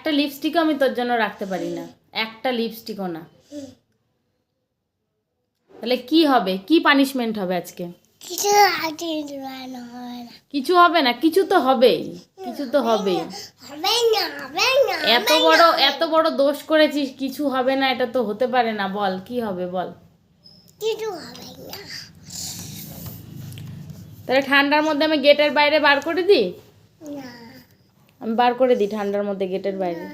একটা লিপস্টিকও আমি তোর জন্য রাখতে পারি না, একটা লিপস্টিকও না। তাহলে কি হবে, কি পানিশমেন্ট হবে আজকে? কিছু হবে না, কিছু তো হবেই, কিছু তো হবেই। এত বড় দোষ করেছিস, কিছু হবে না, এটা তো হতে পারে না। বল কি হবে, বল। কিছু হবে না। তাহলে ঠান্ডার মধ্যে আমি গেটের বাইরে বার করে দিই? আমি বার করে দিই ঠান্ডার মধ্যে গেটের বাইরে।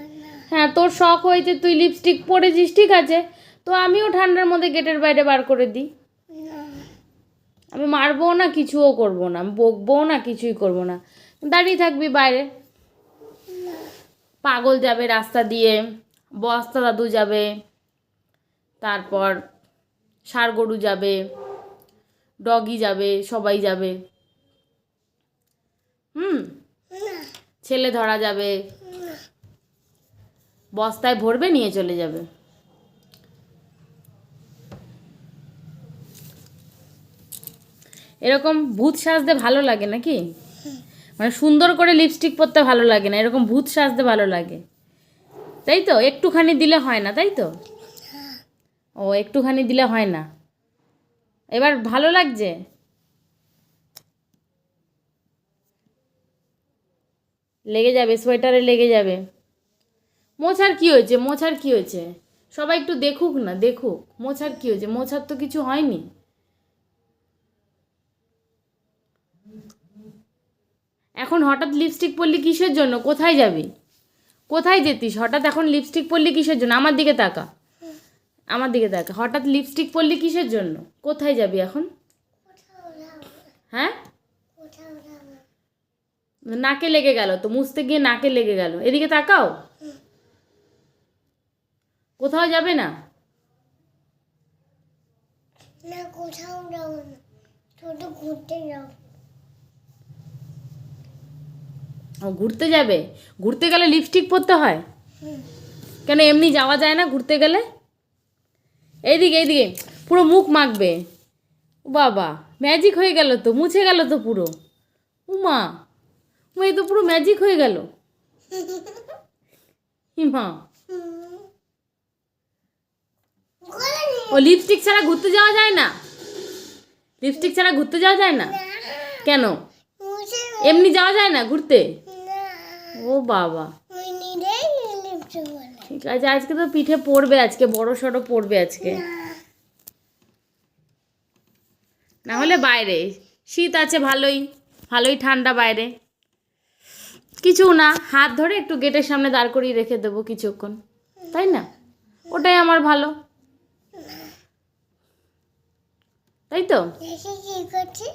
হ্যাঁ, তোর শখ হয়েছে, তুই লিপস্টিক পরেছিস, ঠিক আছে, তো আমিও ঠান্ডার মধ্যে গেটের বাইরে বার করে দিই। আমি মারবো না, কিছুও করবো না, আমি বকবো না, কিছুই করবো না, দাঁড়িয়ে থাকবি বাইরে। পাগল যাবে রাস্তা দিয়ে, বস্তা দাদু যাবে, তারপর ষাঁড় গরু যাবে, ডগি যাবে, সবাই যাবে। ছেলে ধরা যাবে, বস্তায় ভরবে, নিয়ে চলে যাবে। এরকম ভূত সাজতে ভালো লাগে নাকি? মানে সুন্দর করে লিপস্টিক পরতে ভালো লাগে না, এরকম ভূত সাজতে ভালো লাগে, তাই তো? একটুখানি দিলে হয় না, তাই তো? ও, একটুখানি দিলে হয় না, এবার ভালো লাগছে? লেগে যাবে, সোয়েটারে লেগে যাবে। মোছার কি হয়েছে, মোছার কি হয়েছে? সবাই একটু দেখুক না, দেখুক মোছার কি হয়েছে, মোছার তো কিছু হয়নি। এখন হঠাৎ লিপস্টিক পরলি কিসের জন্য? কোথায় যাবি, কোথায় যেতিস হঠাৎ? এখন লিপস্টিক পরলি কিসের জন্য? আমার দিকে তাকা, আমার দিকে তাকা। হঠাৎ লিপস্টিক পরলি কিসের জন্য? কোথায় যাবি এখন? হ্যাঁ, নাকে লেগে গেল তো, মুছতে গিয়ে নাকে লেগে গেল। এদিকে তাকাও, কোথাও যাবে না? না, কোথাও যাবো না, শুধু ঘুরতে যাবো। ও, ঘুরতে যাবে? ঘুরতে গেলে লিপস্টিক পরতে হয় কেন? এমনি যাওয়া যায় না ঘুরতে গেলে? এইদিকে, এইদিকে, পুরো মুখ মাখবে। বাবা, ম্যাজিক হয়ে গেল তো, মুছে গেল তো পুরো। উমা, এই তো পুরো ম্যাজিক হয়ে গেল। মা, ও লিপস্টিক ছাড়া ঘুরতে যাওয়া যায় না? লিপস্টিক ছাড়া ঘুরতে যাওয়া যায় না কেন? এমনি যাওয়া যায় না ঘুরতে? ও বাবা, ঠিক আছে, আজকে তো পিঠে পড়বে, আজকে বড় সড়ো পড়বে আজকে। না হলে বাইরে শীত আছে, ভালোই ভালোই ঠান্ডা বাইরে। কিছু না, হাত ধরে একটু গেটের সামনে দাঁড় করিয়ে রেখে দেবো কিছুক্ষণ, তাই না? ওটাই আমার ভালো, তাই তো? কি করছিস?